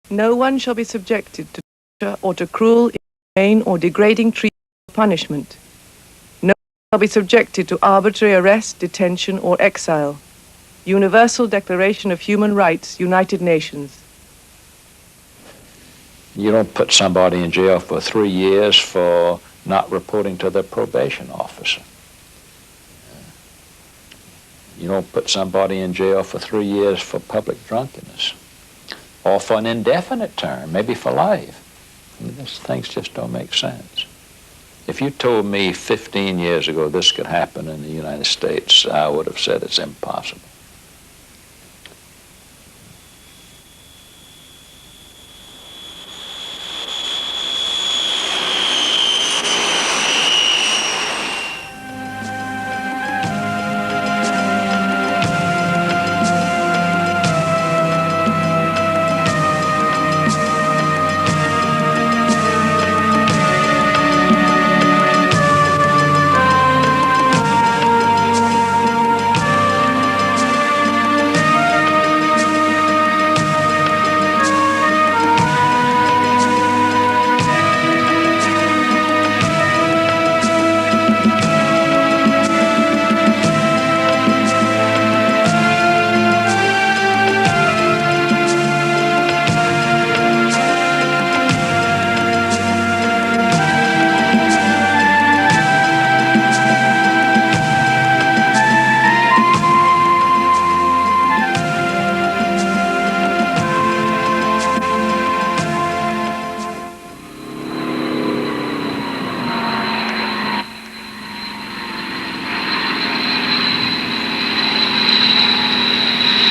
No one shall be subjected to torture or to cruel, inhumane, or degrading treatment or punishment. No one shall be subjected to arbitrary arrest, detention, or exile. Universal Declaration of Human Rights, United Nations. You don't put somebody in jail for 3 years for not reporting to their probation officer. You don't put somebody in jail for 3 years for public drunkenness or for an indefinite term, maybe for life. I mean, these things just don't make sense. If you told me 15 years ago this could happen in the United States, I would have said it's impossible.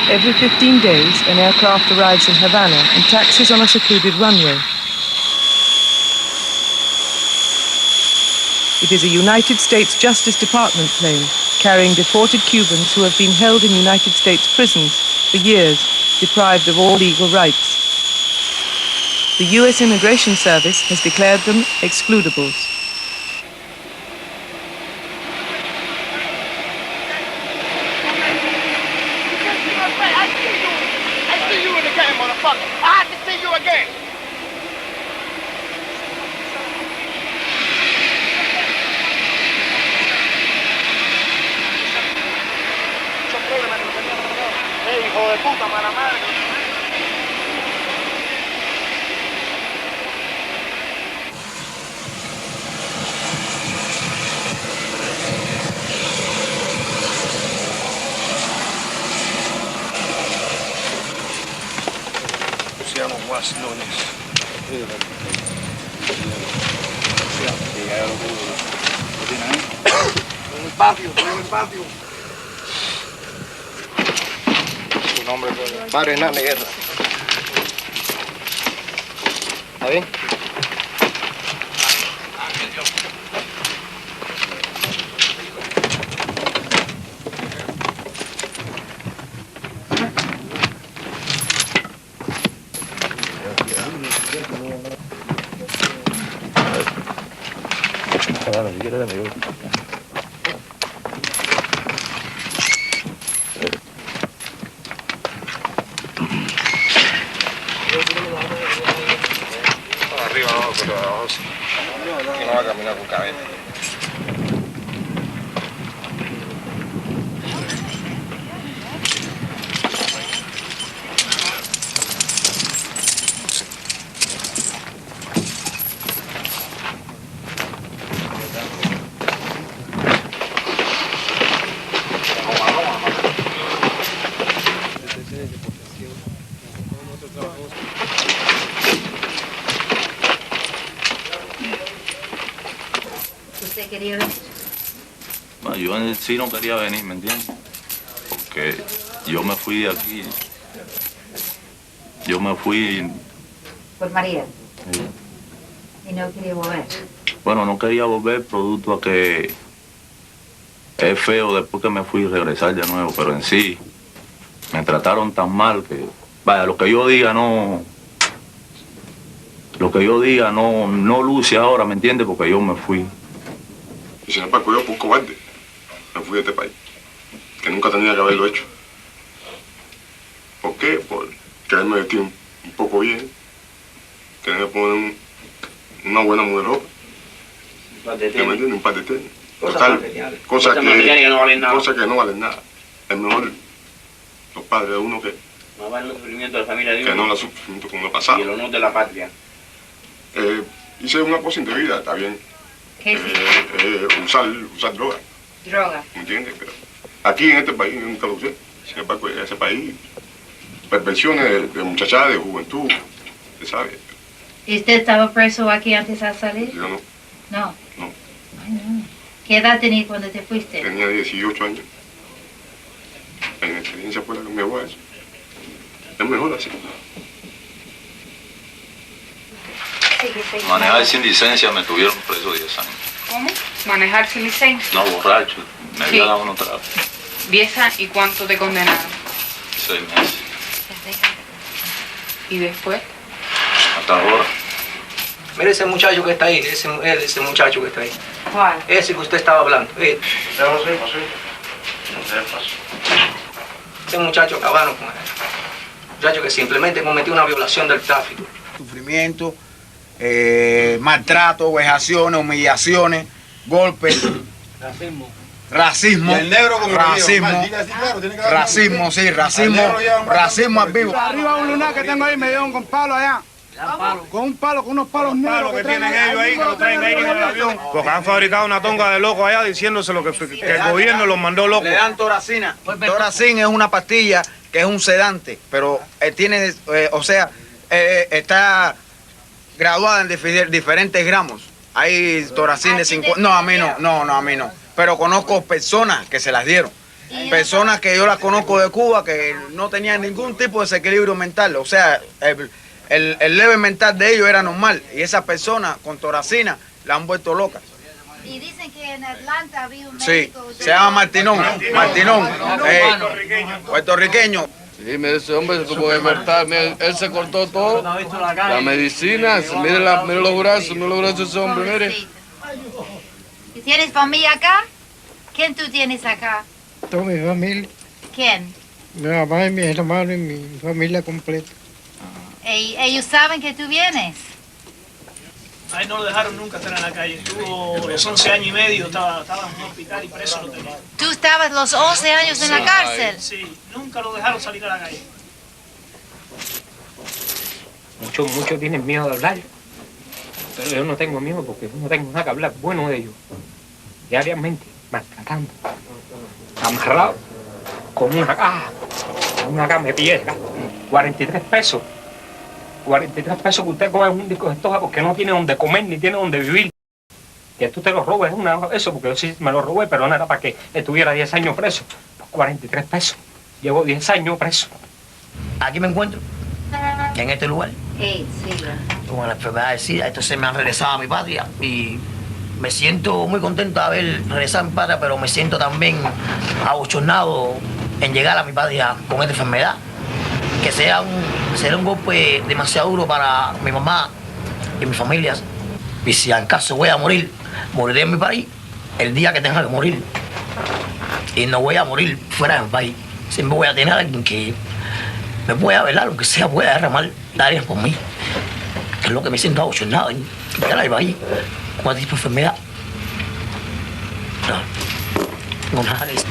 Every 15 days, an aircraft arrives in Havana and taxis on a secluded runway. It is a United States Justice Department plane carrying deported Cubans who have been held in United States prisons for years, deprived of all legal rights. The U.S. Immigration Service has declared them excludables. Su nombre es Mario Hernández Guerra. ¿Está bien? Arriba, abajo, pero abajo sí. Y no va a caminar con cabeza. ¿Usted quería venir? Bueno, yo en sí no quería venir, ¿me entiendes? Porque yo me fui de aquí. Yo me fui... Por María. Sí. Y no quería volver. Bueno, no quería volver producto a que es feo después que me fui regresar de nuevo, pero en sí me trataron tan mal que, vaya, lo que yo diga no luce ahora, ¿me entiendes? Porque yo me fui. Y sin embargo yo, por cobarde, me fui de este país, que nunca tenía que haberlo hecho. ¿Por qué? Por quererme vestir un poco bien tener que poner una buena mujer, ¿te me entiendes? Un par de tenis. Total, cosas que no valen nada. Cosas que no valen nada. Es mejor los padres de uno que no vale el sufrimiento de la familia de uno. Que no el sufrimiento con el pasado. Y el honor de la patria. Hice una cosa indebida, está bien. ¿Qué hiciste? Usar droga. Droga. ¿Me entiendes? Pero aquí en este país yo nunca lo usé. Sin embargo, en ese país, perversiones de muchachada, de juventud, ¿se sabe? ¿Y usted estaba preso aquí antes de salir? Yo no. No. No. Ay, no. ¿Qué edad tenías cuando te fuiste? Tenía 18 años. En la experiencia fue la que me llevó a eso. Es mejor así. Manejar sin licencia me tuvieron preso 10 años. ¿Cómo? ¿Manejar sin licencia? No, borracho. Me Sí. había dado unos tragos. 10 años. ¿Y cuánto te condenaron? 6 meses. ¿Y después? Hasta ahora. Mire ese muchacho que está ahí, ese muchacho que está ahí. ¿Cuál? Ese que usted estaba hablando. Ese muchacho acabano con él. Muchacho que simplemente cometió una violación del tráfico. Sufrimiento, maltrato, vejaciones, humillaciones, golpes. Racismo. Y el negro como racismo. Río, dile así, claro, tiene que haber Racismo, sí, racismo. racismo al vivo. Arriba un lunar que tengo ahí me dieron con palo allá. Con un palo, con unos palos negros que tienen ellos ahí, que lo traen ahí en el avión. Porque han fabricado una tonga de locos allá diciéndose lo que el gobierno los mandó locos. Le dan toracina. Toracina es una pastilla que es un sedante, pero tiene, está graduada en diferentes gramos. Hay toracina de 50. No, a mí no. Pero conozco personas que se las dieron. Personas que yo las conozco de Cuba que no tenían ningún tipo de desequilibrio mental. O sea, el leve mental de ellos era normal. Y esas personas con toracina la han vuelto locas. Y dicen que en Atlanta había un Sí, médico... se llama Martinón. Puertorriqueño. Sí, mire, ese hombre se tuvo que matar, mire, él se cortó todo, la medicina, mire los brazos, de ese hombre, mire. ¿Y tienes familia acá? ¿Quién tú tienes acá? Toda mi familia, ¿Quién? mi mamá y mi hermano y mi familia completa. Ellos saben que tú vienes. A él no lo dejaron nunca estar en la calle. Estuvo los 11 años y medio, estaba en un hospital y preso lo tenía. ¿Tú estabas los 11 años en la cárcel? Sí, nunca lo dejaron salir a la calle. Muchos tienen miedo de hablar, pero yo no tengo miedo porque no tengo nada que hablar bueno de ellos. Diariamente, maltratando, amarrado, con una caja de piedra, 43 pesos. 43 pesos que usted coge un disco de estoja porque no tiene donde comer ni tiene donde vivir. Que tú te lo robes, eso, porque yo sí me lo robé, pero no era para que estuviera 10 años preso. Pues 43 pesos. Llevo 10 años preso. Aquí me encuentro, en este lugar. Sí. Con la enfermedad de SIDA, entonces me han regresado a mi patria y me siento muy contento de haber regresado a mi patria, pero me siento también abochornado en llegar a mi patria con esta enfermedad. Que será un golpe demasiado duro para mi mamá y mi familia. Y si al caso voy a morir, moriré en mi país el día que tenga que morir. Y no voy a morir fuera del país. Siempre voy a tener a alguien que me pueda velar, lo que sea, pueda derramar lágrimas por mí. Es lo que me siento abochornado en estar al país con este tipo de enfermedad. No nada de eso.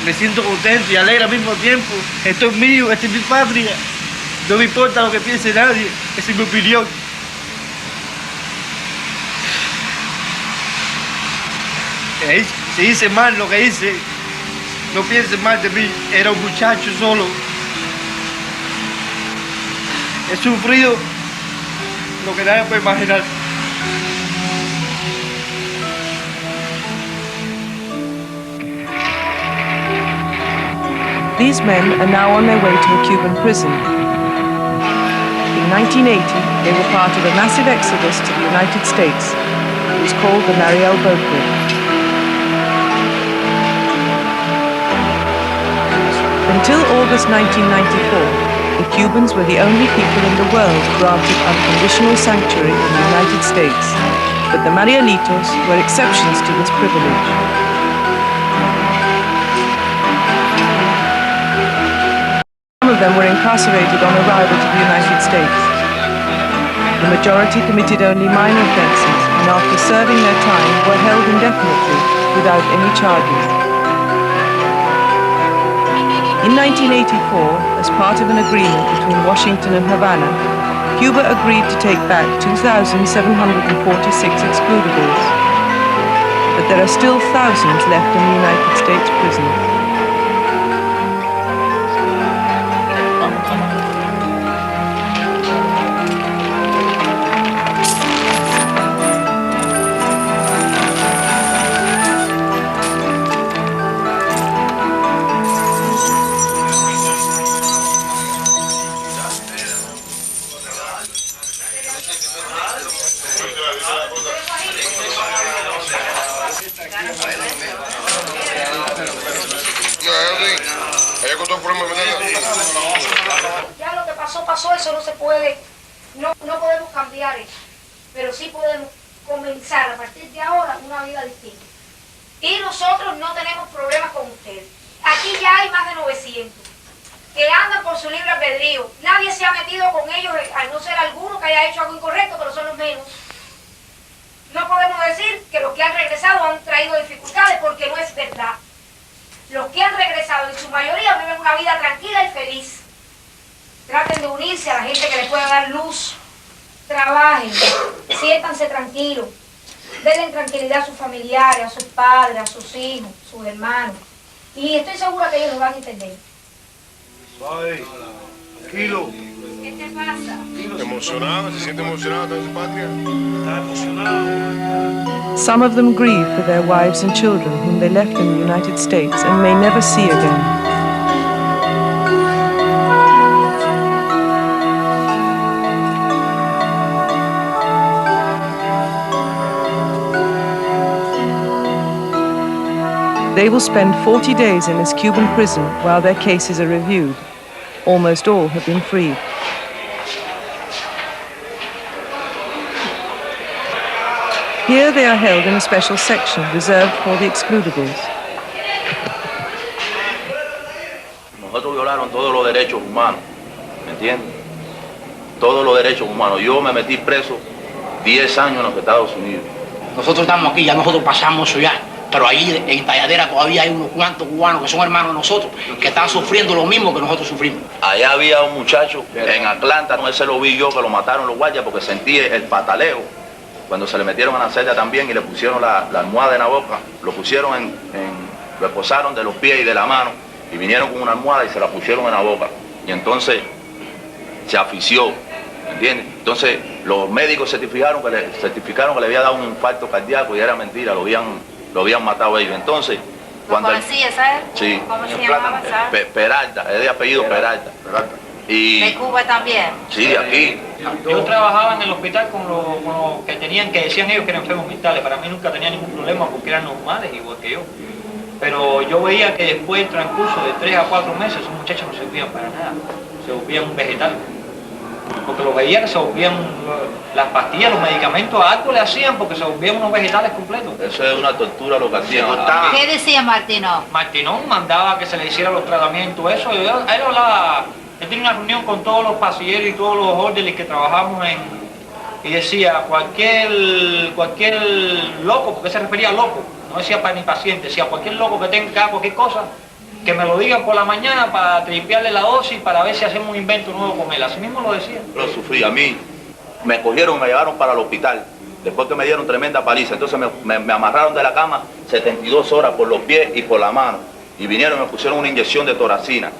Me siento contento y alegre al mismo tiempo. Esto es mío, esta es mi patria. No me importa lo que piense nadie, esa es mi opinión. Si hice mal lo que hice, no piensen mal de mí. Era un muchacho solo. He sufrido lo que nadie puede imaginar. These men are now on their way to a Cuban prison. In 1980, they were part of a massive exodus to the United States. It was called the Mariel Boat Bridge. Until August 1994, the Cubans were the only people in the world granted unconditional sanctuary in the United States, but the Marielitos were exceptions to this privilege. Some of them were incarcerated on arrival to the United States. The majority committed only minor offences and after serving their time were held indefinitely without any charges. In 1984, as part of an agreement between Washington and Havana, Cuba agreed to take back 2,746 excludables. But there are still thousands left in the United States prisons. Ya lo que pasó, pasó, eso no se puede, no podemos cambiar eso, pero sí podemos comenzar a partir de ahora una vida distinta. Y nosotros no tenemos problemas con ustedes. Aquí ya hay más de 900 que andan por su libre albedrío. Nadie se ha metido con ellos, a no ser alguno que haya hecho algo incorrecto, pero son los menos. No podemos decir que los que han regresado han traído dificultades porque no es verdad. Los que han regresado, en su mayoría, viven una vida tranquila y feliz. Traten de unirse a la gente que les pueda dar luz. Trabajen, siéntanse tranquilos. Denle tranquilidad a sus familiares, a sus padres, a sus hijos, sus hermanos. Y estoy segura que ellos lo van a entender. Suave, tranquilo. ¿Qué te pasa? Emocionado, se siente emocionado toda su patria. Está emocionado. Some of them grieve for their wives and children whom they left in the United States and may never see again. They will spend 40 days in this Cuban prison while their cases are reviewed. Almost all have been freed. Here they are held in a special section reserved for the excludables. Nosotros violaron todos los derechos humanos, ¿me entiendes? Todos los derechos humanos. Yo me metí preso 10 años en los Estados Unidos. Nosotros estamos aquí, ya nosotros pasamos eso ya. Pero ahí en Talladera todavía hay unos cuantos cubanos que son hermanos de nosotros, que están sufriendo lo mismo que nosotros sufrimos. Allá había un muchacho en Atlanta, no ese lo vi yo, que lo mataron los guardias porque sentí el pataleo. Cuando se le metieron a la celda también y le pusieron la almohada en la boca, lo pusieron lo esposaron de los pies y de la mano y vinieron con una almohada y se la pusieron en la boca. Y entonces se asfixió, ¿me entiendes? Entonces los médicos certificaron que le había dado un infarto cardíaco y era mentira, lo habían matado ellos. Entonces, cuando ¿Lo conocías, sabes? Sí. ¿Cómo se llamaba, sabes? Peralta, es de apellido Peralta. Y De Cuba también. sí, de aquí. Yo trabajaba en el hospital con los que decían ellos que eran enfermos mentales. Para mí nunca tenía ningún problema porque eran normales, igual que yo. Pero yo veía que después del transcurso de 3 a 4 meses, esos muchachos no servían para nada. Se volvían un vegetal. Porque los veía que se volvían, las pastillas, los medicamentos, algo le hacían porque se volvían unos vegetales completos. Eso es una tortura lo que hacían. ¿Qué decía Martino? Martinón mandaba que se le hiciera los tratamientos, eso. Él hablaba, él tenía una reunión con todos los pasilleros y todos los órdenes que trabajamos y decía, cualquier loco, porque se refería a loco, no decía para ni paciente, decía cualquier loco que tenga cualquier cosa, que me lo digan por la mañana para tripearle la dosis para ver si hacemos un invento nuevo con él. Así mismo lo decía. Lo sufrí. A mí me cogieron y me llevaron para el hospital. Después que me dieron tremenda paliza. Entonces me amarraron de la cama 72 horas por los pies y por la mano. Y vinieron y me pusieron una inyección de toracina.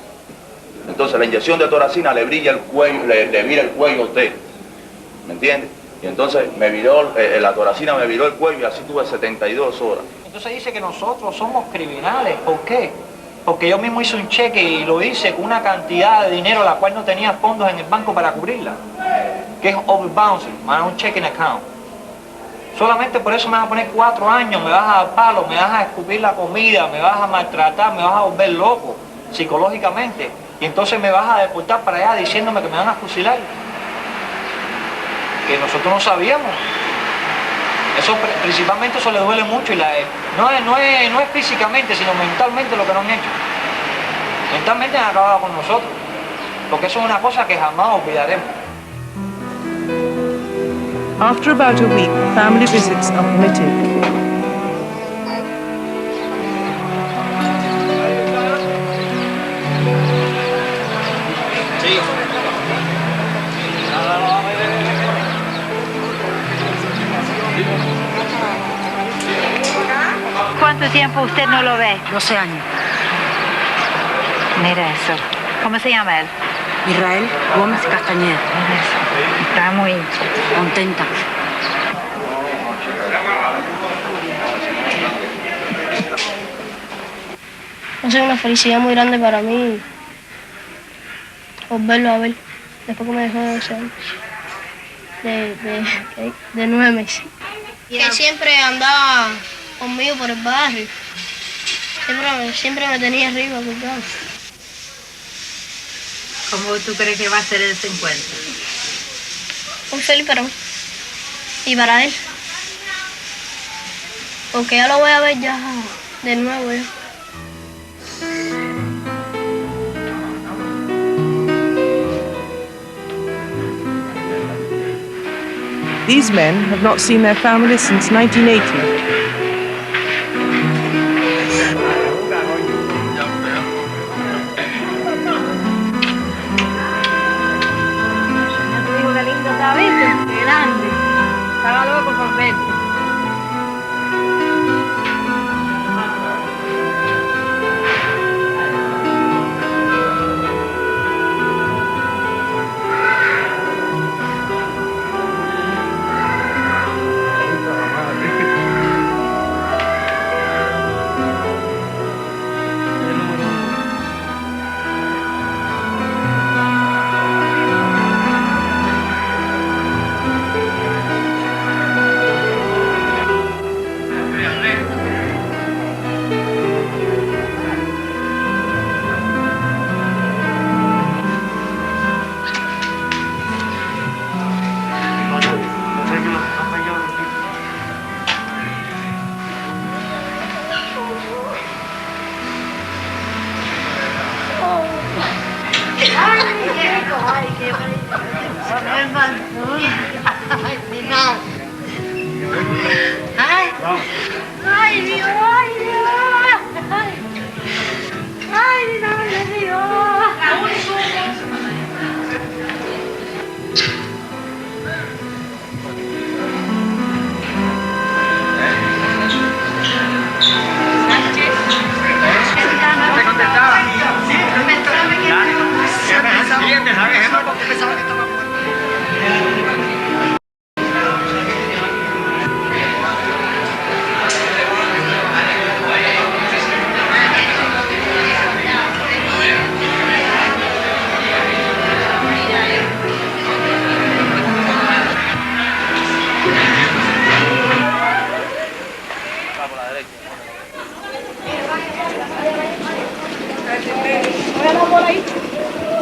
Entonces la inyección de toracina le brilla el cuello, le vira el cuello a usted. ¿Me entiende? Y entonces me viró, la toracina me viró el cuello y así tuve 72 horas. Entonces dice que nosotros somos criminales. ¿Por qué? Porque yo mismo hice un cheque y lo hice con una cantidad de dinero la cual no tenía fondos en el banco para cubrirla, que es overbouncing, un checking account. Solamente por eso me vas a poner 4 años, me vas a dar palo, me vas a escupir la comida, me vas a maltratar, me vas a volver loco psicológicamente. Y entonces me vas a deportar para allá diciéndome que me van a fusilar. Que nosotros no sabíamos. Eso principalmente eso le duele mucho y no es físicamente, sino mentalmente lo que nos han hecho. Mentalmente han acabado con nosotros, porque eso es una cosa que jamás olvidaremos. After about a week, family visits are permitted. ¿Cuánto tiempo usted no lo ve? 12 años. Mira eso. ¿Cómo se llama él? Israel Gómez Castañeda. Está muy contenta. Es una felicidad muy grande para mí volverlo a ver después que me dejó de 12 años, de 9 meses. Que siempre andaba conmigo por el barrio, siempre me tenía arriba, ¿verdad? ¿Cómo tú crees que va a ser ese encuentro? Muy feliz para mí y para él, porque ya lo voy a ver ya de nuevo ya. These men have not seen their families since 1980. Qué lindo está, ¿viste? Qué grande. Estaba loco por verte.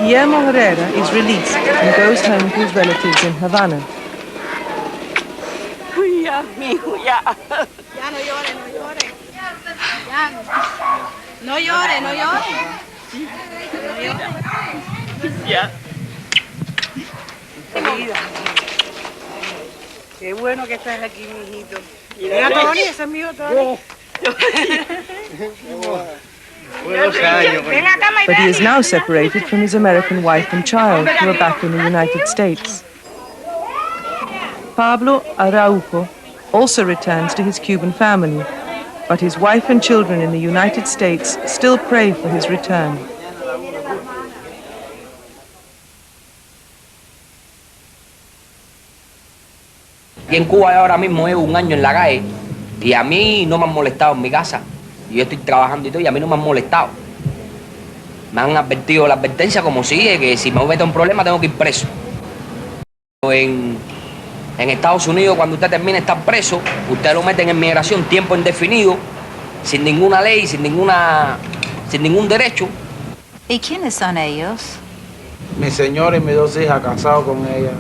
Guillermo Herrera is released and goes home to his relatives in Havana. Ya, mijo, ya. Ya no llore, no llore. Ya no llore, no llore. No llore. Ya. Querida. Qué bueno que estás aquí, mijito. Mira, Tony, ese es mío, Tony. But he is now separated from his American wife and child, who are back in the United States. Pablo Araujo also returns to his Cuban family, but his wife and children in the United States still pray for his return. Y en Cuba ahora mismo llevo 1 año en la calle y a mí no me han molestado en mi casa. Y yo estoy trabajando y todo y a mí no me han molestado. Me han advertido la advertencia como sigue, que si me meto en un problema tengo que ir preso. En Estados Unidos, cuando usted termina de estar preso, usted lo meten en migración tiempo indefinido, sin ninguna ley, sin ningún derecho. ¿Y quiénes son ellos? Mi señora y mis 2 hijas casados con ella.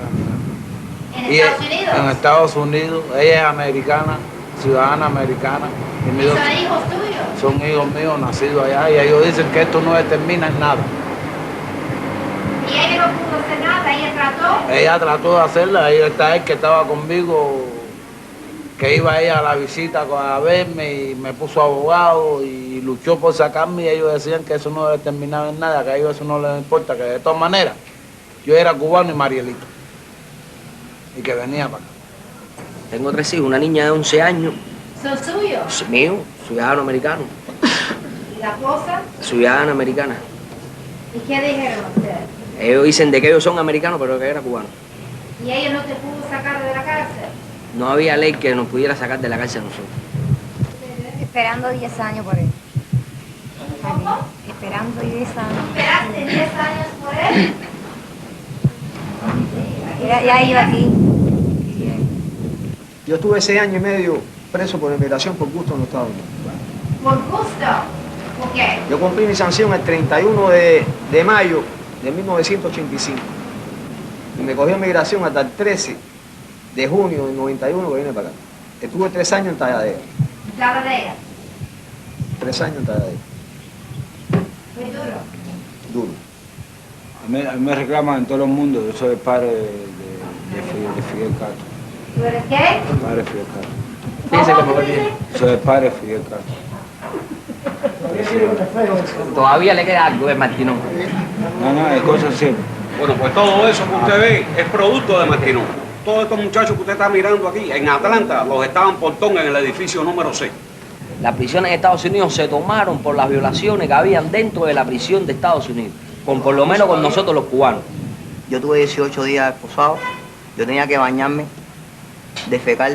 ¿En Estados Unidos? En Estados Unidos. Ella es americana, ciudadana americana. Y mis ¿Son 2 hijos tuyos? son hijos míos nacidos allá y ellos dicen que esto no determina en nada. ¿Y ella no pudo hacer nada? ella trató. Ella trató de hacerla, ahí está él que estaba conmigo, que iba ella a la visita a verme y me puso abogado y luchó por sacarme y ellos decían que eso no determinaba en nada, que a ellos eso no les importa, que de todas maneras yo era cubano y Marielito y que venía para acá. Tengo 3 hijos, una niña de 11 años. ¿Son suyos? Mío, ciudadano americano. ¿Y la esposa? Ciudadana americana. ¿Y qué dijeron ustedes? Ellos dicen de que ellos son americanos, pero que era cubano. ¿Y ellos no te pudo sacar de la cárcel? No había ley que nos pudiera sacar de la cárcel a nosotros. Esperando 10 años por él. ¿Cómo? Esperando 10 años. ¿Esperaste 10 años por él? Ya iba aquí. Yo estuve 6 años y medio preso por inmigración por gusto en los Estados Unidos. ¿Por gusto? ¿Por qué? Yo cumplí mi sanción el 31 de mayo de 1985. Y me cogió inmigración hasta el 13 de junio del 91 que vine para acá. Estuve 3 años en Talladega. ¿Talladega? 3 años en Talladega. ¿Muy duro? Duro. A mí me reclaman en todo el mundo. Yo soy el padre de Fidel Castro. ¿Tú eres qué? El padre de Fidel Castro. Fíjense cómo lo tiene. Soy el padre de Fidel Castro. Todavía le queda algo de Martinón. No, es cosa siempre. Bueno, pues todo eso que usted ve es producto de Martinón. Todos estos muchachos que usted está mirando aquí, en Atlanta, los estaban portón en el edificio número 6. Las prisiones en Estados Unidos se tomaron por las violaciones que habían dentro de la prisión de Estados Unidos, por lo menos con nosotros los cubanos. Yo tuve 18 días esposado, yo tenía que bañarme, defecar,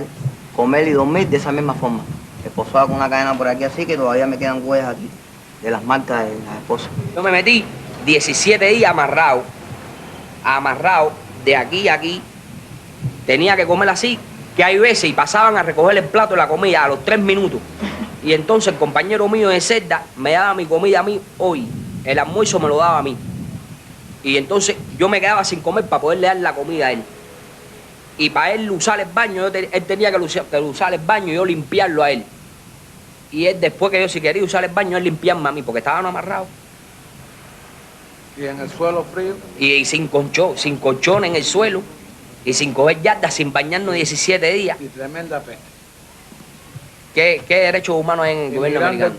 comer y dormir de esa misma forma. Esposado con una cadena por aquí así que todavía me quedan huellas aquí de las marcas de las esposas. Yo me metí 17 días amarrado de aquí a aquí. Tenía que comer así, que hay veces y pasaban a recoger el plato de la comida a los 3 minutos. Y entonces el compañero mío de celda me daba mi comida a mí hoy. El almuerzo me lo daba a mí. Y entonces yo me quedaba sin comer para poderle dar la comida a él. Y para él usar el baño, él tenía que usar el baño y yo limpiarlo a él. Y él después que yo si quería usar el baño, él limpiarme a mí, porque estaban amarrados. Y en el suelo frío. Y sin colchón en el suelo. Y sin coger yardas, sin bañarnos 17 días. Y tremenda pena. ¿Qué derechos humanos hay en el gobierno americano?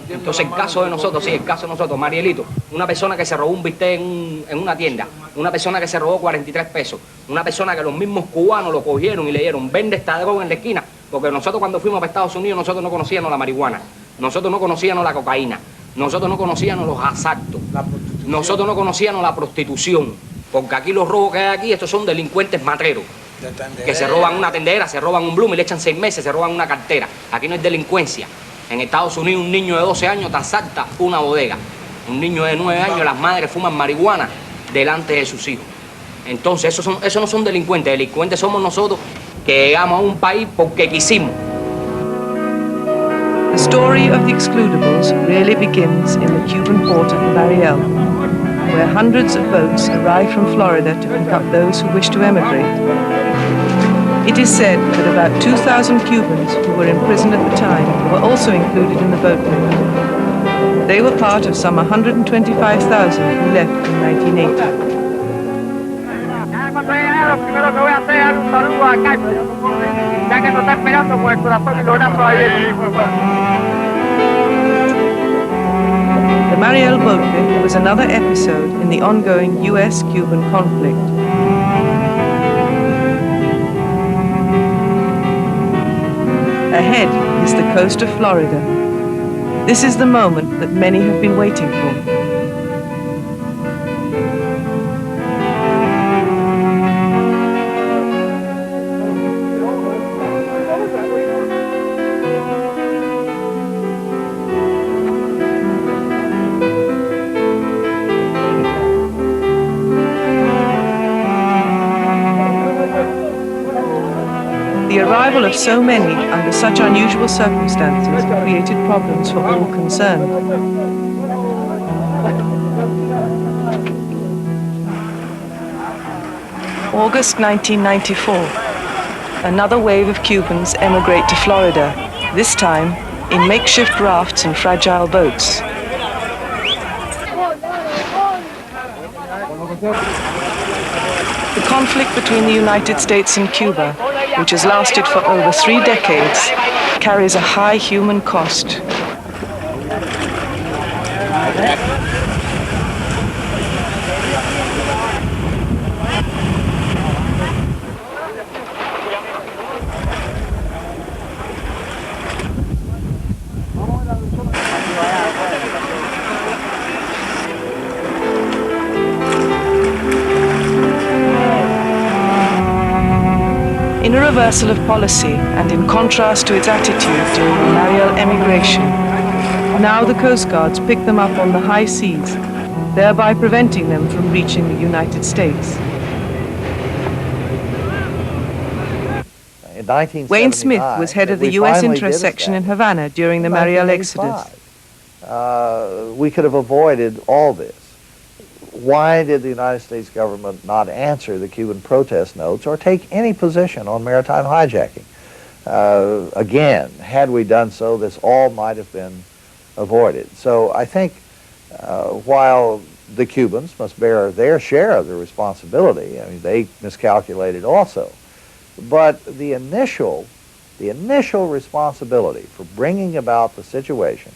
Entonces el caso de nosotros, sí, el caso de nosotros, Marielito, una persona que se robó un bistec en una tienda, una persona que se robó 43 pesos, una persona que los mismos cubanos lo cogieron y le dieron, vende esta droga en la esquina, porque nosotros cuando fuimos para Estados Unidos, nosotros no conocíamos la marihuana, nosotros no conocíamos la cocaína, nosotros no conocíamos los asaltos, nosotros no conocíamos la prostitución, porque aquí los robos que hay aquí, estos son delincuentes matreros. Que se roban una tendera, se roban un Bloom y le echan 6 meses, se roban una cartera. Aquí no es delincuencia. En Estados Unidos un niño de 12 años te asalta una bodega. Un niño de 9 años, las madres fuman marihuana delante de sus hijos. Entonces, esos no son delincuentes. Delincuentes somos nosotros que llegamos a un país porque quisimos. The story of the Excludables really begins in the Cuban port of Mariel, where hundreds of boats arrive from Florida to pick up those who wish to emigrate. It is said that about 2,000 Cubans who were in prison at the time were also included in the boat movement. They were part of some 125,000 who left in 1980. Lo primero que voy a hacer es un saludo a Cacho, ya que nos está esperando con el corazón y los brazos abiertos. The Mariel boat trip was another episode in the ongoing US-Cuban conflict. Ahead is the coast of Florida. This is the moment that many have been waiting for. The arrival of so many under such unusual circumstances created problems for all concerned. August 1994. Another wave of Cubans emigrate to Florida, this time in makeshift rafts and fragile boats. conflict between the United States and Cuba, which has lasted for over 3 decades, carries a high human cost. In a reversal of policy and in contrast to its attitude during the Mariel emigration, now the Coast Guards pick them up on the high seas, thereby preventing them from reaching the United States. In 1979, Wayne Smith was head of the we U.S. finally interest did section in establish. Havana during the Mariel exodus. We could have avoided all this. Why did the United States government not answer the Cuban protest notes or take any position on maritime hijacking? Again, had we done so, this all might have been avoided. So I think while the Cubans must bear their share of the responsibility, I mean, they miscalculated also, but the initial responsibility for bringing about the situation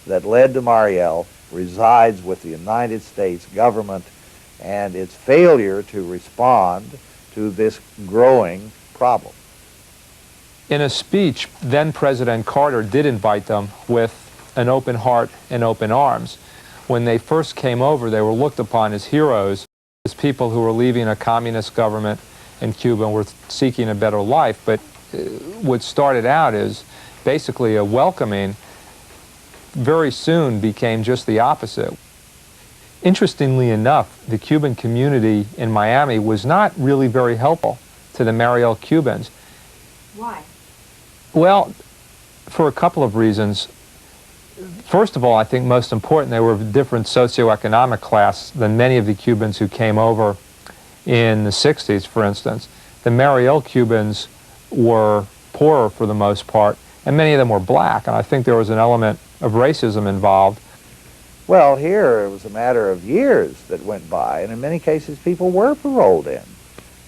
that led to Mariel resides with the United States government and its failure to respond to this growing problem. In a speech, then President Carter did invite them with an open heart and open arms. When they first came over, they were looked upon as heroes, as people who were leaving a communist government in Cuba and were seeking a better life. But what started out as basically a welcoming very soon became just the opposite. Interestingly enough, the Cuban community in Miami was not really very helpful to the Mariel Cubans. Why? Well, for a couple of reasons. First of all, I think most important, they were of a different socioeconomic class than many of the Cubans who came over in the 60s, for instance. The Mariel Cubans were poorer for the most part, and many of them were black, and I think there was an element of racism involved. Well, here it was a matter of years that went by, and in many cases people were paroled in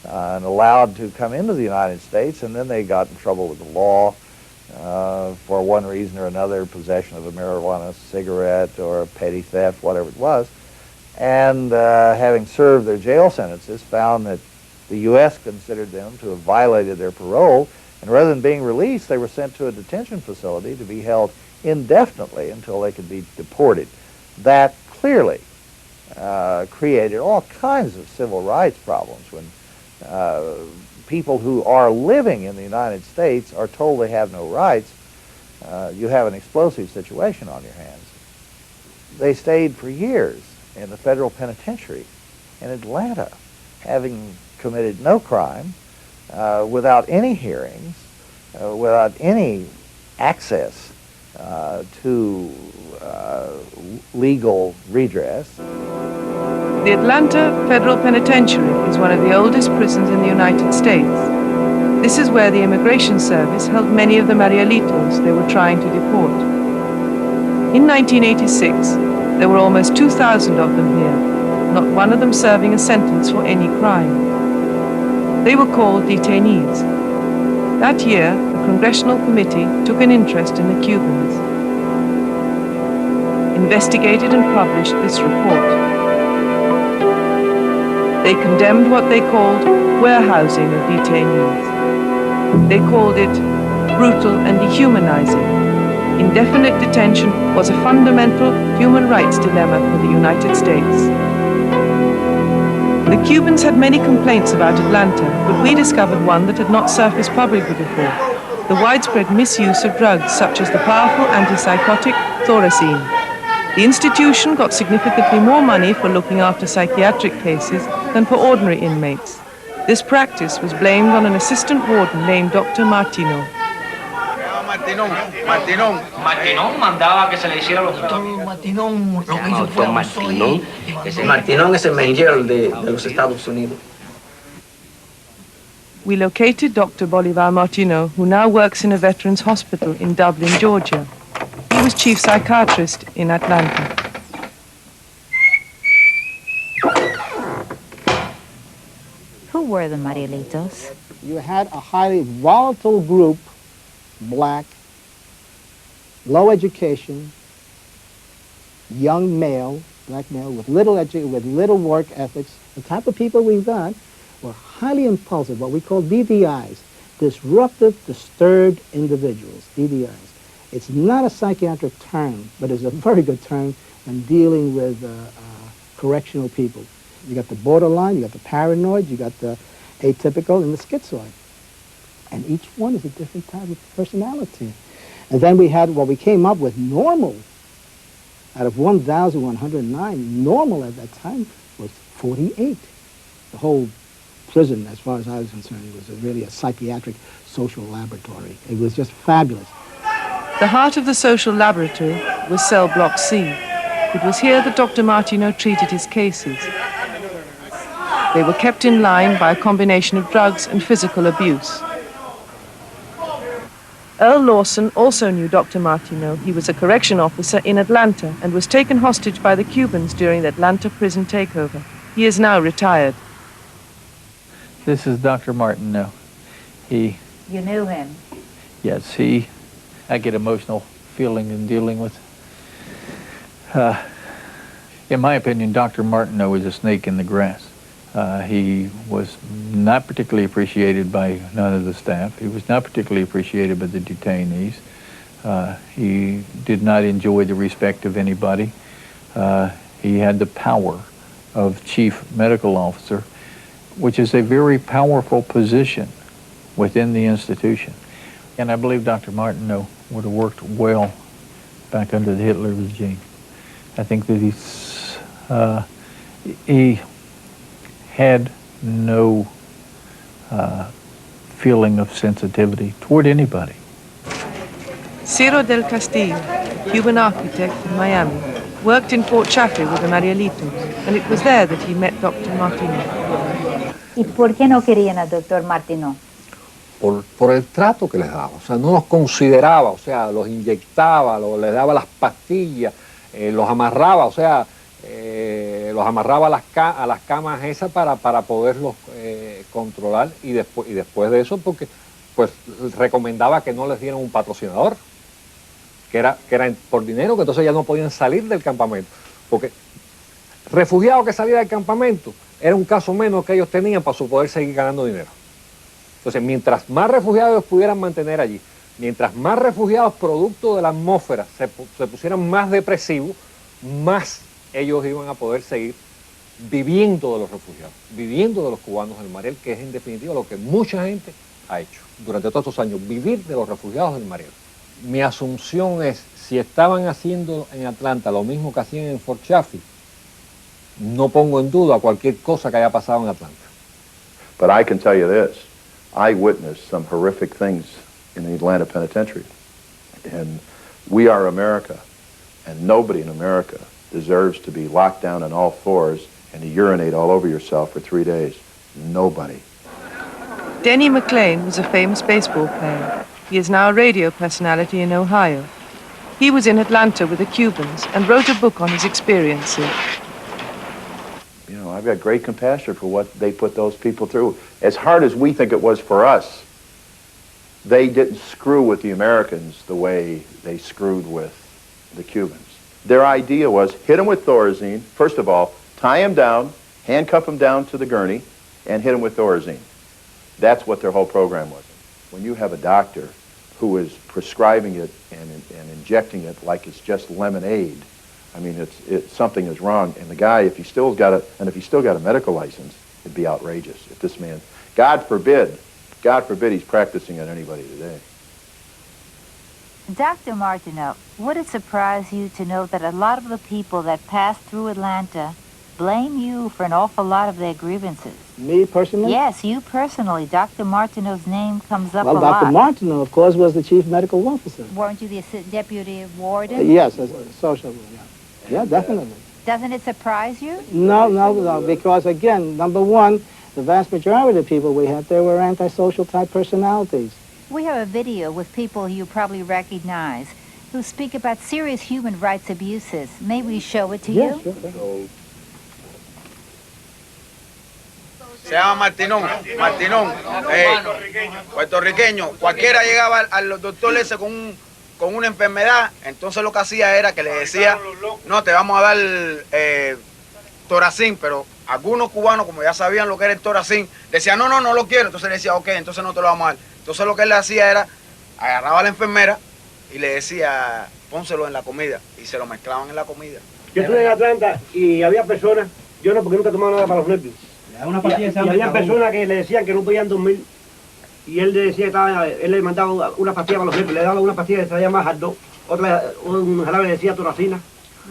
and allowed to come into the United States, and then they got in trouble with the law for one reason or another, possession of a marijuana cigarette or a petty theft, whatever it was, and having served their jail sentences, found that the U.S. considered them to have violated their parole, and rather than being released, they were sent to a detention facility to be held indefinitely until they could be deported. That clearly created all kinds of civil rights problems when people who are living in the United States are told they have no rights. You have an explosive situation on your hands. They stayed for years in the federal penitentiary in Atlanta, having committed no crime, without any hearings, without any access to legal redress. The Atlanta Federal Penitentiary is one of the oldest prisons in the United States. This is where the Immigration Service held many of the Marielitos they were trying to deport. In 1986, there were almost 2,000 of them here, not one of them serving a sentence for any crime. They were called detainees. That year, a congressional committee took an interest in the Cubans, investigated and published this report. They condemned what they called warehousing of detainees. They called it brutal and dehumanizing. Indefinite detention was a fundamental human rights dilemma for the United States. The Cubans had many complaints about Atlanta, but we discovered one that had not surfaced publicly before: the widespread misuse of drugs such as the powerful antipsychotic Thorazine. The institution got significantly more money for looking after psychiatric cases than for ordinary inmates. This practice was blamed on an assistant warden named Dr. Martino. Martinón mandaba que se le hiciera los doctor Martinón lo que hizo fue Martinón es el Mengel de los Estados Unidos. We located Dr. Bolivar Martino, who now works in a veterans hospital in Dublin, Georgia. He was chief psychiatrist in Atlanta. Who were the Marielitos? You had a highly volatile group, black, low education, young male, black male, with little work ethics. The type of people we got were highly impulsive, what we call DDIs, disruptive, disturbed individuals, DDIs. It's not a psychiatric term, but it's a very good term in dealing with correctional people. You got the borderline, you got the paranoid, you got the atypical, and the schizoid. And each one is a different type of personality. And then we had what we came up with normal. Out of 1,109, normal at that time was 48. The whole prison, as far as I was concerned, was really a psychiatric social laboratory. It was just fabulous. The heart of the social laboratory was cell block C. It was here that Dr. Martineau treated his cases. They were kept in line by a combination of drugs and physical abuse. Earl Lawson also knew Dr. Martineau. He was a correction officer in Atlanta and was taken hostage by the Cubans during the Atlanta prison takeover. He is now retired. This is Dr. Martineau. You knew him? Yes, I get emotional feeling in dealing with. In my opinion, Dr. Martineau was a snake in the grass. He was not particularly appreciated by none of the staff. He was not particularly appreciated by the detainees. He did not enjoy the respect of anybody. He had the power of chief medical officer, which is a very powerful position within the institution. And I believe Dr. Martineau would have worked well back under the Hitler regime. I think that he had no feeling of sensitivity toward anybody. Ciro del Castillo, Cuban architect in Miami, worked in Fort Chaffee with the Marielitos, and it was there that he met Dr. Martineau. ¿Y por qué no querían al doctor Martineau? Por el trato que les daba, o sea, no los consideraba, o sea, los inyectaba, les daba las pastillas, los amarraba, o sea, los amarraba a las camas esas para poderlos controlar y después de eso, porque pues recomendaba que no les dieran un patrocinador, que era por dinero, que entonces ya no podían salir del campamento, porque refugiado que salía del campamento era un caso menos que ellos tenían para poder seguir ganando dinero. Entonces, mientras más refugiados pudieran mantener allí, mientras más refugiados producto de la atmósfera se pusieran más depresivos, más ellos iban a poder seguir viviendo de los refugiados, viviendo de los cubanos del Mariel, que es en definitiva lo que mucha gente ha hecho durante todos estos años, vivir de los refugiados del Mariel. Mi asunción es, si estaban haciendo en Atlanta lo mismo que hacían en Fort Chaffee, no pongo en duda cualquier cosa que haya pasado en Atlanta. But I can tell you this, I witnessed some horrific things in the Atlanta Penitentiary. And we are America, and nobody in America deserves to be locked down on all fours and to urinate all over yourself for 3 days. Nobody. Denny McLean was a famous baseball player. He is now a radio personality in Ohio. He was in Atlanta with the Cubans and wrote a book on his experiences. You know, I've got great compassion for what they put those people through. As hard as we think it was for us, they didn't screw with the Americans the way they screwed with the Cubans. Their idea was hit them with Thorazine. First of all, tie him down, handcuff him down to the gurney, and hit him with Thorazine. That's what their whole program was. When you have a doctor who is prescribing it and injecting it like it's just lemonade, I mean, something is wrong. And the guy, if he still got a medical license, it'd be outrageous. If this man, God forbid he's practicing on anybody today. Dr. Martineau, would it surprise you to know that a lot of the people that passed through Atlanta blame you for an awful lot of their grievances? Me personally? Yes, you personally. Dr. Martineau's name comes up a Well, lot. Dr. Martineau, of course, was the chief medical officer. Weren't you the deputy warden? Yes, as a social, yeah. Yeah, definitely. Doesn't it surprise you? No, because again, number one, the vast majority of the people we had there were antisocial type personalities. We have a video with people you probably recognize who speak about serious human rights abuses. May we show it to you? Sure. se llama Martinón, puertorriqueño. Cualquiera llegaba al doctor ese con una enfermedad, entonces lo que hacía era que le decía, no, te vamos a dar Toracin, pero algunos cubanos, como ya sabían lo que era el Toracin, decían, no lo quiero, entonces le decía, ok, entonces no te lo vamos a dar. Entonces lo que él le hacía era, agarraba a la enfermera y le decía, pónselo en la comida, y se lo mezclaban en la comida. Yo estuve en Atlanta y había personas, yo no, porque nunca tomaba nada para los nervios. Y había personas que le decían que no podían dormir. Y él le decía él le mandaba una pastilla para los nervios, le daba una pastilla que traía más Haldol, otra, un jarabe le decía Toracina,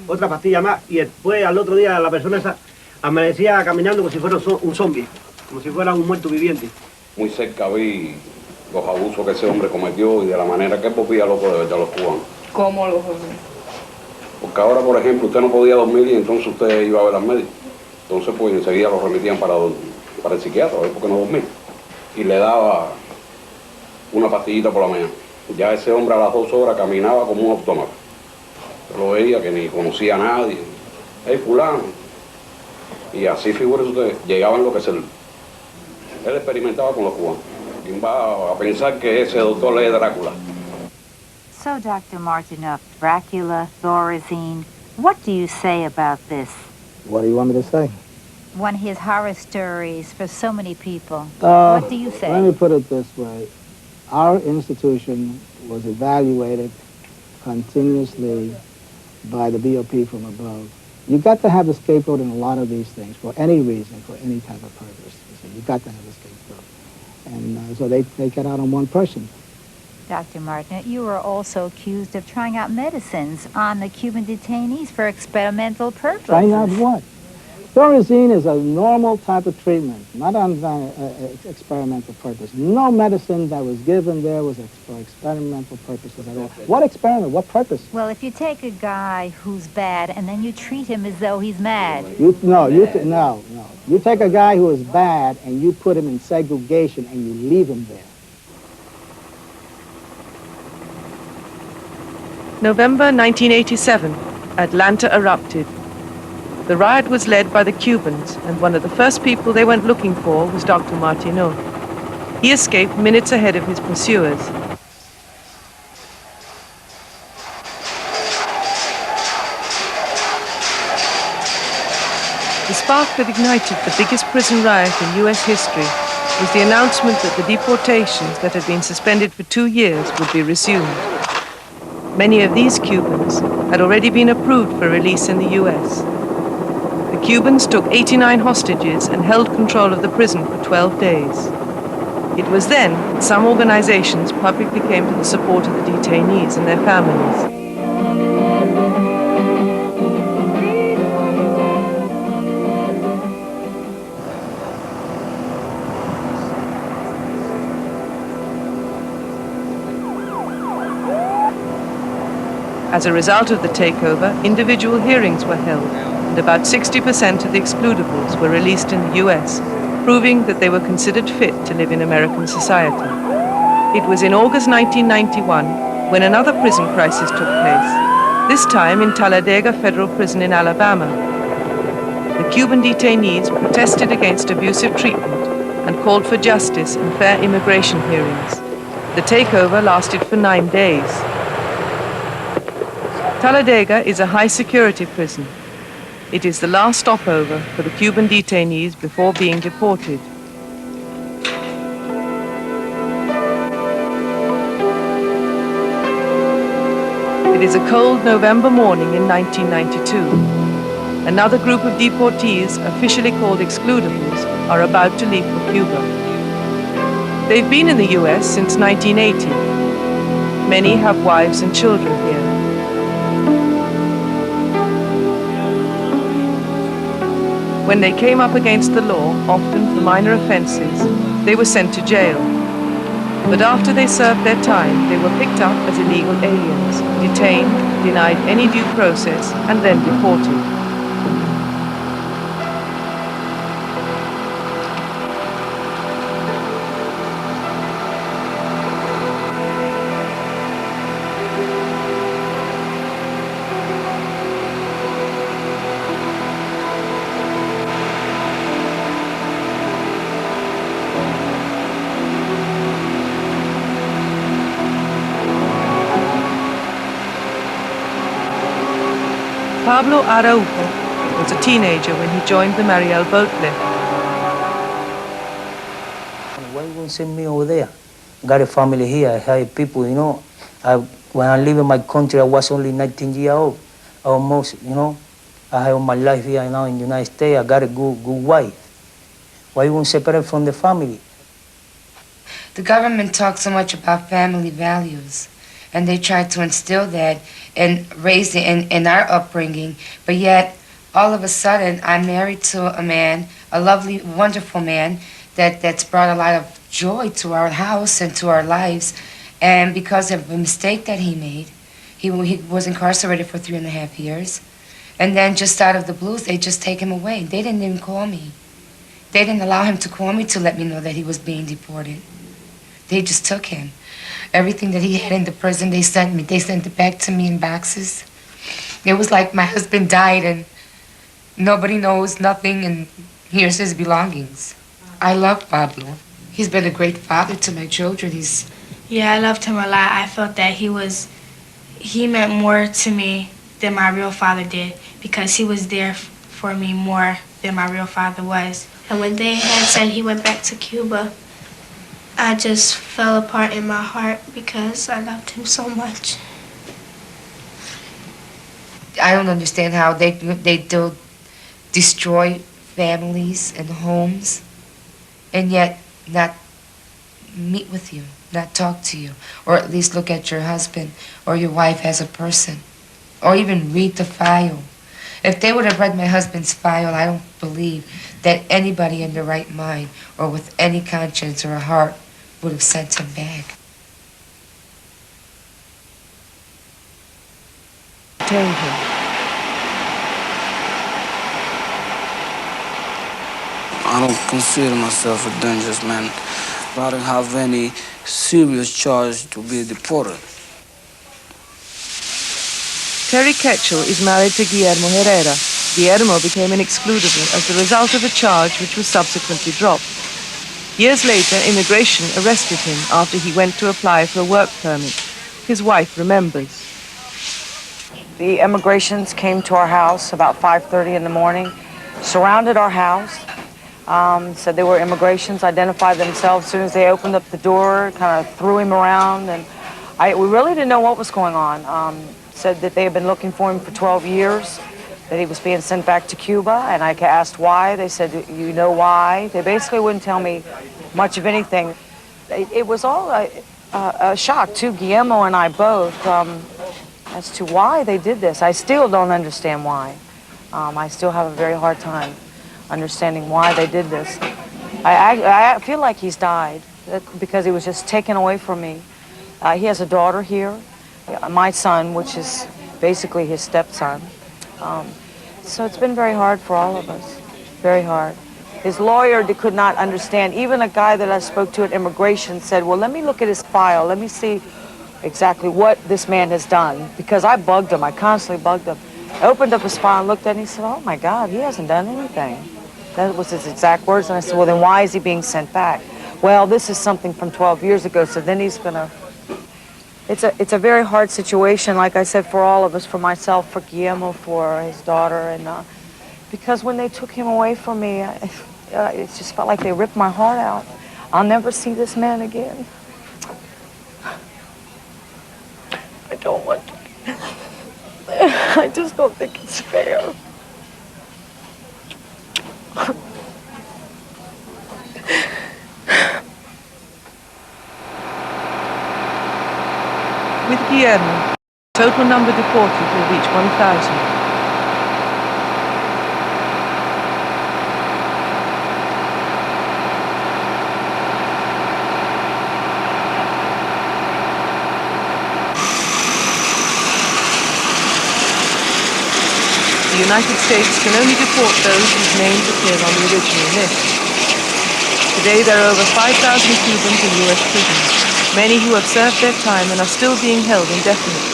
otra pastilla más, y después al otro día la persona esa amanecía caminando como si fuera un zombie, como si fuera un muerto viviente. Muy cerca vi los abusos que ese hombre cometió y de la manera que popía loco de verdad a los cubanos. ¿Cómo los Porque ahora, por ejemplo, usted no podía dormir y entonces usted iba a ver al médico. Entonces, pues enseguida lo remitían para el psiquiatra, a ver por qué no dormía. Y le daba una pastillita por la mañana. Ya ese hombre a las 2 horas caminaba como un autómata. Yo lo veía que ni conocía a nadie. ¡Hey, fulano! Y así, figúrese usted, llegaba a enloquecer. Él experimentaba con los cubanos. ¿Quién va a pensar que ese doctor es Drácula? So, Dr. Martinov, Dracula, Thorazine, what do you say about this? What do you want me to say? One of his horror stories for so many people. What do you say? Let me put it this way. Our institution was evaluated continuously by the BOP from above. You got to have a scapegoat in a lot of these things for any reason, for any type of purpose. You got to have a scapegoat. And so they take it out on one person. Dr. Martin, you were also accused of trying out medicines on the Cuban detainees for experimental purposes. Trying out what? Thorazine is a normal type of treatment, not on experimental purpose. No medicine that was given there was for experimental purposes at all. What experiment? What purpose? Well, if you take a guy who's bad and then you treat him as though he's mad. No. You take a guy who is bad and you put him in segregation and you leave him there. November 1987, Atlanta erupted. The riot was led by the Cubans, and one of the first people they went looking for was Dr. Martinot. He escaped minutes ahead of his pursuers. The spark that ignited the biggest prison riot in U.S. history was the announcement that the deportations that had been suspended for 2 years would be resumed. Many of these Cubans had already been approved for release in the U.S. The Cubans took 89 hostages and held control of the prison for 12 days. It was then that some organizations publicly came to the support of the detainees and their families. As a result of the takeover, individual hearings were held, and about 60% of the excludables were released in the US, proving that they were considered fit to live in American society. It was in August 1991 when another prison crisis took place, this time in Talladega Federal Prison in Alabama. The Cuban detainees protested against abusive treatment and called for justice and fair immigration hearings. The takeover lasted for 9 days. Talladega is a high-security prison. It is the last stopover for the Cuban detainees before being deported. It is a cold November morning in 1992. Another group of deportees, officially called excludables, are about to leave for Cuba. They've been in the US since 1980. Many have wives and children here. When they came up against the law, often for minor offenses, they were sent to jail. But after they served their time, they were picked up as illegal aliens, detained, denied any due process, and then deported. Pablo Araujo was a teenager when he joined the Mariel boat lift. Why won't send me over there? Got a family here. I have people, you know. When I live in my country, I was only 19 years old, almost, you know. I have my life here now in the United States. I got a good wife. Why won't separate from the family? The government talks so much about family values, and they try to instill that and raise it in our upbringing, but yet, all of a sudden, I'm married to a man, a lovely, wonderful man, that's brought a lot of joy to our house and to our lives, and because of a mistake that he made, he was incarcerated for 3.5 years, and then just out of the blues, they just take him away. They didn't even call me. They didn't allow him to call me to let me know that he was being deported. They just took him. Everything that he had in the prison, they sent it back to me in boxes. It was like my husband died and nobody knows nothing, and here's his belongings. I love Pablo. He's been a great father to my children. Yeah, I loved him a lot. I felt that he meant more to me than my real father did, because he was there for me more than my real father was. And when they had said he went back to Cuba, I just fell apart in my heart because I loved him so much. I don't understand how they do destroy families and homes and yet not meet with you, not talk to you, or at least look at your husband or your wife as a person, or even read the file. If they would have read my husband's file, I don't believe that anybody in their right mind or with any conscience or a heart would have sent him back. Detained him. I don't consider myself a dangerous man. I don't have any serious charge to be deported. Terry Ketchel is married to Guillermo Herrera. Guillermo became inexcludable as the result of a charge which was subsequently dropped. Years later, immigration arrested him after he went to apply for a work permit. His wife remembers. The immigrations came to our house about 5:30 in the morning, surrounded our house, said they were immigrations, identified themselves as soon as they opened up the door, kind of threw him around, and we really didn't know what was going on. Said that they had been looking for him for 12 years, that he was being sent back to Cuba, and I asked why. They said, you know why? They basically wouldn't tell me much of anything. It was all a shock to Guillermo and I both as to why they did this. I still don't understand why. I still have a very hard time understanding why they did this. I feel like he's died because he was just taken away from me. He has a daughter here, my son, which is basically his stepson. So it's been very hard for all of us, very hard. His lawyer could not understand. Even a guy that I spoke to at immigration said, well, let me look at his file. Let me see exactly what this man has done. Because I bugged him. I constantly bugged him. I opened up his file and looked at it, and he said, oh, my God, he hasn't done anything. That was his exact words. And I said, well, then why is he being sent back? Well, this is something from 12 years ago, so then he's going to... It's a very hard situation, like I said, for all of us, for myself, for Guillermo, for his daughter, and because when they took him away from me, it just felt like they ripped my heart out. I'll never see this man again. I don't want to. I just don't think it's fair. With Guillermo, total number deported will reach 1,000. The United States can only deport those whose names appear on the original list. Today there are over 5,000 Cubans in U.S. prisons, many who have served their time and are still being held indefinitely.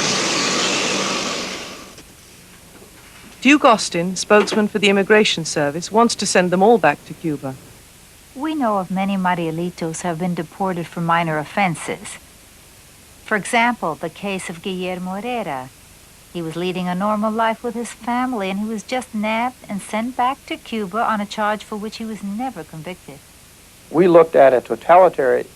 Duke Austin, spokesman for the Immigration Service, wants to send them all back to Cuba. We know of many Marielitos have been deported for minor offenses. For example, the case of Guillermo Herrera. He was leading a normal life with his family, and he was just nabbed and sent back to Cuba on a charge for which he was never convicted. We looked at a totality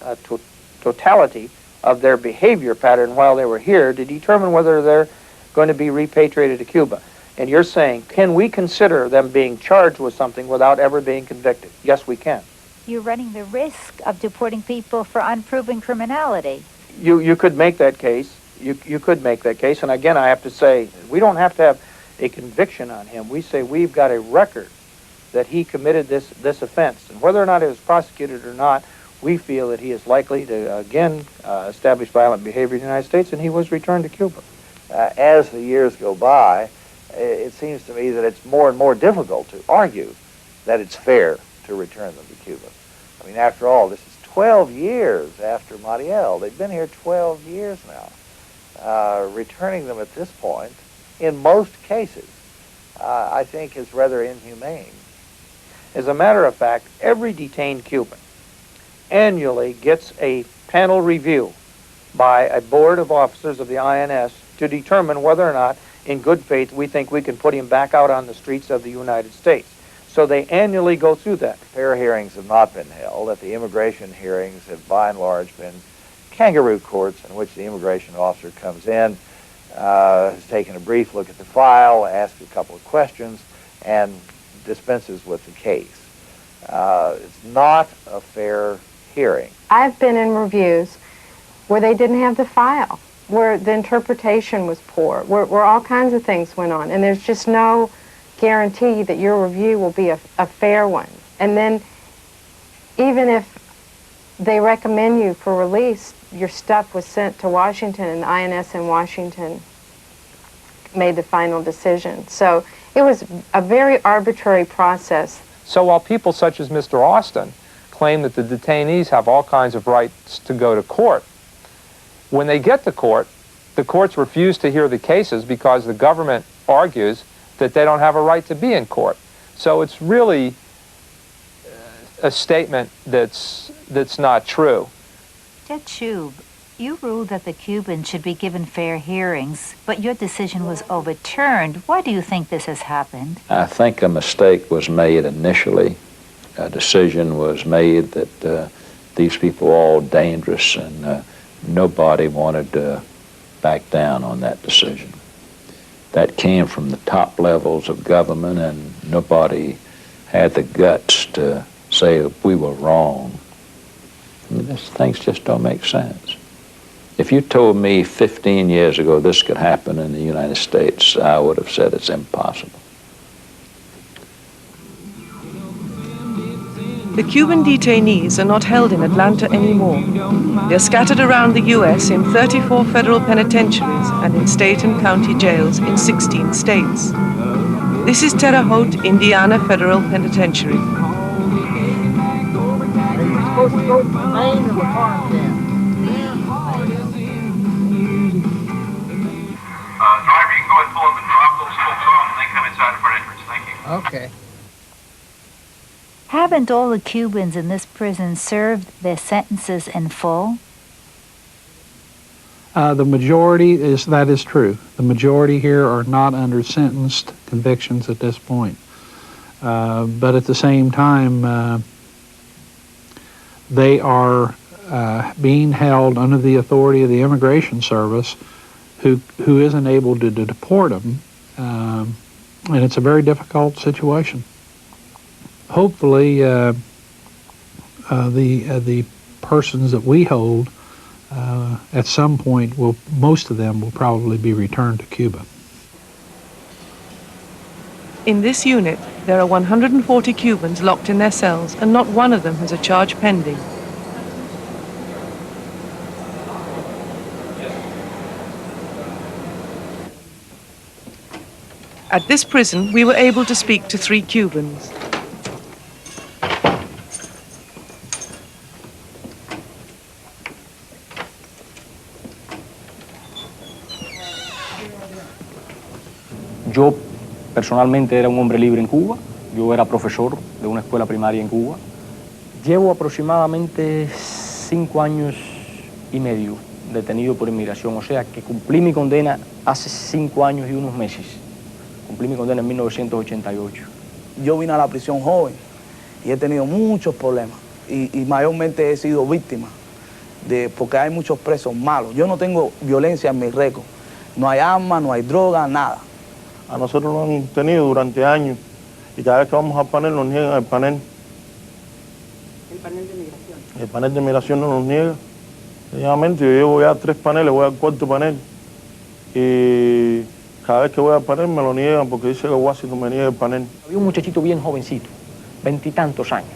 of their behavior pattern while they were here to determine whether they're going to be repatriated to Cuba. And you're saying, can we consider them being charged with something without ever being convicted? Yes, we can. You're running the risk of deporting people for unproven criminality. You could make that case. You could make that case. And again, I have to say, we don't have to have a conviction on him. We say we've got a record that he committed this offense. And whether or not it was prosecuted or not, we feel that he is likely to, again, establish violent behavior in the United States, and he was returned to Cuba. As the years go by, it seems to me that it's more and more difficult to argue that it's fair to return them to Cuba. I mean, after all, this is 12 years after Mariel. They've been here 12 years now. Returning them at this point, in most cases, I think is rather inhumane. As a matter of fact, every detained Cuban annually gets a panel review by a board of officers of the INS to determine whether or not, in good faith, we think we can put him back out on the streets of the United States. So they annually go through that. Fair hearings have not been held, that the immigration hearings have by and large been kangaroo courts in which the immigration officer comes in, has taken a brief look at the file, asks a couple of questions, and dispenses with the case. It's not a fair hearing. I've been in reviews where they didn't have the file, where the interpretation was poor, where all kinds of things went on, and there's just no guarantee that your review will be a fair one. And then even if they recommend you for release, your stuff was sent to Washington, and the INS in Washington made the final decision. So it was a very arbitrary process. So while people such as Mr. Austin claim that the detainees have all kinds of rights to go to court, when they get to court, the courts refuse to hear the cases because the government argues that they don't have a right to be in court. So it's really a statement that's not true. Judge Shub, you ruled that the Cubans should be given fair hearings, but your decision was overturned. Why do you think this has happened? I think a mistake was made initially. A decision was made that these people are all dangerous, and nobody wanted to back down on that decision. That came from the top levels of government, and nobody had the guts to say we were wrong. I mean, these things just don't make sense. If you told me 15 years ago this could happen in the United States, I would have said it's impossible. The Cuban detainees are not held in Atlanta anymore. They're scattered around the U.S. in 34 federal penitentiaries and in state and county jails in 16 states. This is Terre Haute, Indiana Federal Penitentiary. Supposed to go to Maine and farm camp. Driver, you can go ahead and pull up and drop those folks off and then come inside for entrance. Thank you. Okay. Haven't all the Cubans in this prison served their sentences in full? The majority that is true. The majority here are not under sentenced convictions at this point. But at the same time, they are being held under the authority of the Immigration Service, who isn't able to deport them, and it's a very difficult situation. Hopefully, the persons that we hold at some point most of them will probably be returned to Cuba. In this unit, there are 140 Cubans locked in their cells, and not one of them has a charge pending. At this prison, we were able to speak to 3 Cubans. Yo personalmente era un hombre libre en Cuba, yo era profesor de una escuela primaria en Cuba. Llevo aproximadamente 5 años y medio detenido por inmigración, o sea que cumplí mi condena hace 5 años y unos meses. Cumplí mi condena en 1988. Yo vine a la prisión joven y he tenido muchos problemas y mayormente he sido víctima porque hay muchos presos malos. Yo no tengo violencia en mi récord. No hay armas, no hay droga, nada. A nosotros lo han tenido durante años y cada vez que vamos al panel nos niegan el panel. ¿El panel de migración? El panel de migración no nos niega. Sencillamente yo llevo ya 3 paneles, voy al 4º panel y cada vez que voy al panel me lo niegan porque dice que Washington me niega el panel. Había un muchachito bien jovencito, 20 y tantos años.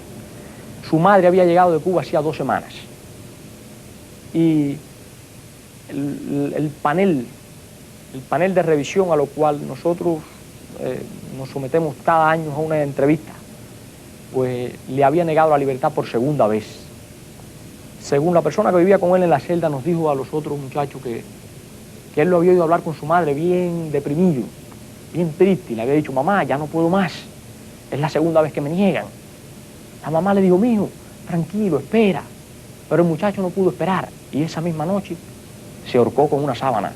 Su madre había llegado de Cuba hacía 2 semanas. Y el panel de revisión a lo cual nosotros nos sometemos cada año a una entrevista, pues le había negado la libertad por segunda vez. Según la persona que vivía con él en la celda, nos dijo a los otros muchachos que él lo había oído hablar con su madre bien deprimido, bien triste, y le había dicho: mamá, ya no puedo más, es la segunda vez que me niegan. La mamá le dijo: mijo, tranquilo, espera. Pero el muchacho no pudo esperar y esa misma noche se ahorcó con una sábana.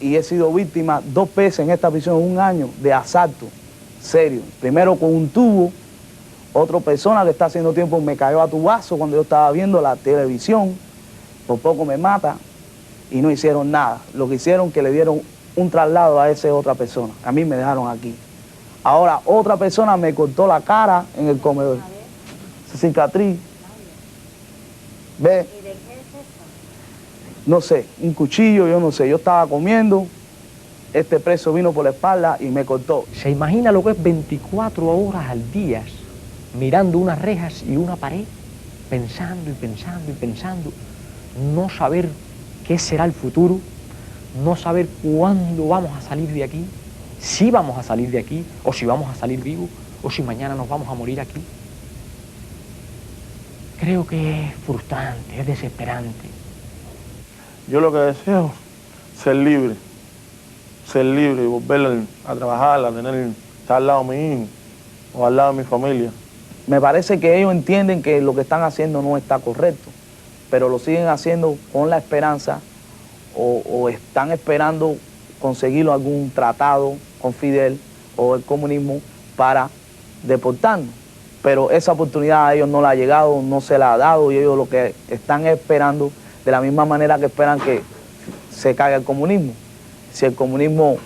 Y he sido víctima 2 veces en esta prisión en un año de asalto serio. Primero con un tubo, otra persona que está haciendo tiempo me cayó a tubazo cuando yo estaba viendo la televisión, por poco me mata y no hicieron nada. Lo que hicieron que le dieron un traslado a esa otra persona. A mí me dejaron aquí. Ahora otra persona me cortó la cara en el comedor. Esa cicatriz. ¿Ve? ¿Y de qué es eso? No sé, un cuchillo, yo no sé. Yo estaba comiendo, este preso vino por la espalda y me cortó. ¿Se imagina lo que es 24 horas al día mirando unas rejas y una pared, pensando y pensando y pensando, no saber qué será el futuro, no saber cuándo vamos a salir de aquí, si vamos a salir de aquí, o si vamos a salir vivos, o si mañana nos vamos a morir aquí? Creo que es frustrante, es desesperante. Yo lo que deseo es ser libre y volver a trabajar, a estar al lado de mi hijo o al lado de mi familia. Me parece que ellos entienden que lo que están haciendo no está correcto, pero lo siguen haciendo con la esperanza o están esperando conseguir algún tratado con Fidel o el comunismo para deportarnos. Pero esa oportunidad a ellos no la ha llegado, no se la ha dado y ellos lo que están esperando, de la misma manera que esperan que se caiga el comunismo. Si el comunismo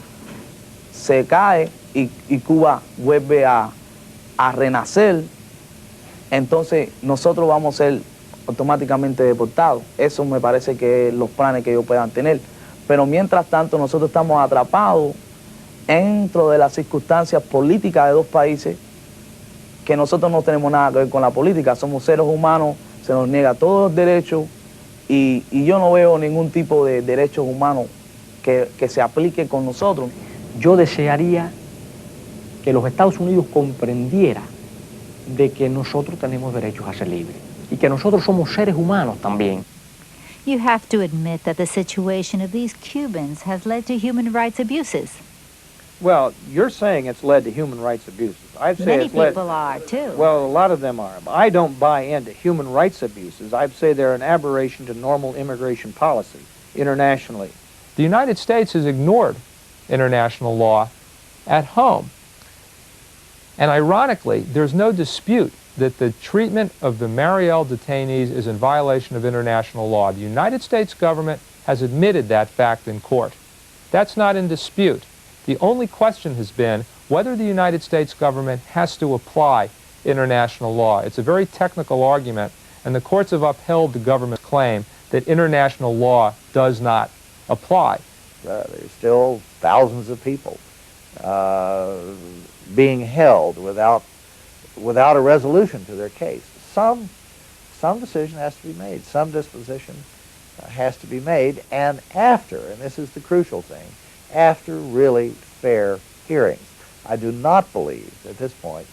se cae y Cuba vuelve a renacer, entonces nosotros vamos a ser automáticamente deportados. Eso me parece que es los planes que ellos puedan tener. Pero mientras tanto nosotros estamos atrapados dentro de las circunstancias políticas de 2 países que nosotros no tenemos nada que ver con la política. Somos seres humanos, se nos niega todos los derechos y yo no veo ningún tipo de derechos humanos que se aplique con nosotros. Yo desearía que los Estados Unidos comprendiera de que nosotros tenemos derechos a ser libres y que nosotros somos seres humanos también. You have to admit that the situation of these Cubans has led to human rights abuses. Well, you're saying it's led to human rights abuses. I'd say Many it's led... people are, too. Well, a lot of them are. But I don't buy into human rights abuses. I'd say they're an aberration to normal immigration policy internationally. The United States has ignored international law at home. And ironically, there's no dispute that the treatment of the Mariel detainees is in violation of international law. The United States government has admitted that fact in court. That's not in dispute. The only question has been whether the United States government has to apply international law. It's a very technical argument, and the courts have upheld the government's claim that international law does not apply. There's still thousands of people being held without a resolution to their case. Some decision has to be made. Some disposition has to be made, and after, and this is the crucial thing, after really fair hearings. I do not believe at this point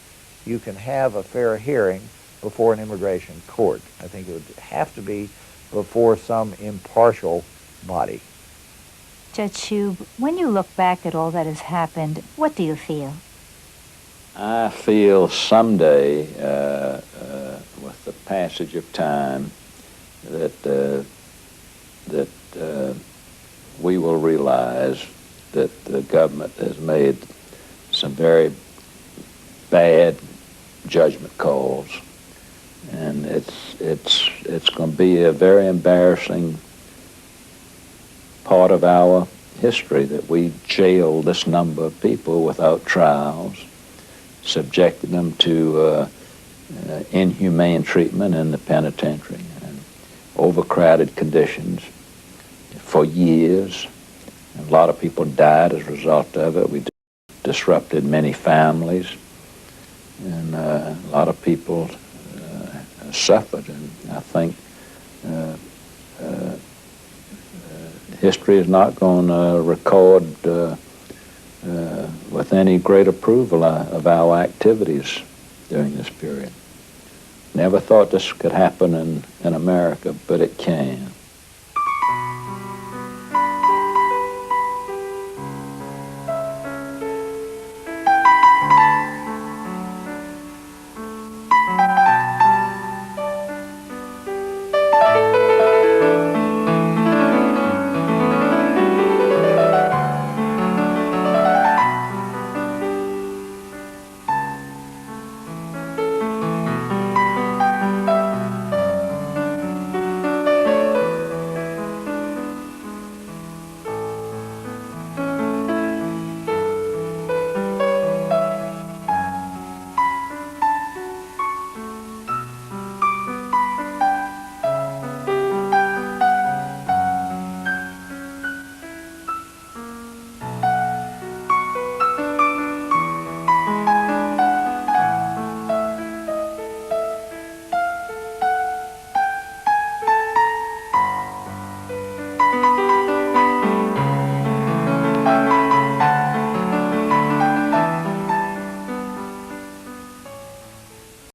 you can have a fair hearing before an immigration court. I think it would have to be before some impartial body. Judge Shub, when you look back at all that has happened, what do you feel? I feel someday, with the passage of time, that we will realize that the government has made some very bad judgment calls, and it's going to be a very embarrassing part of our history that we jailed this number of people without trials, subjected them to inhumane treatment in the penitentiary and overcrowded conditions for years. And a lot of people died as a result of it. We disrupted many families, and a lot of people suffered. And I think history is not going to record with any great approval of our activities during this period. Never thought this could happen in America, but it can.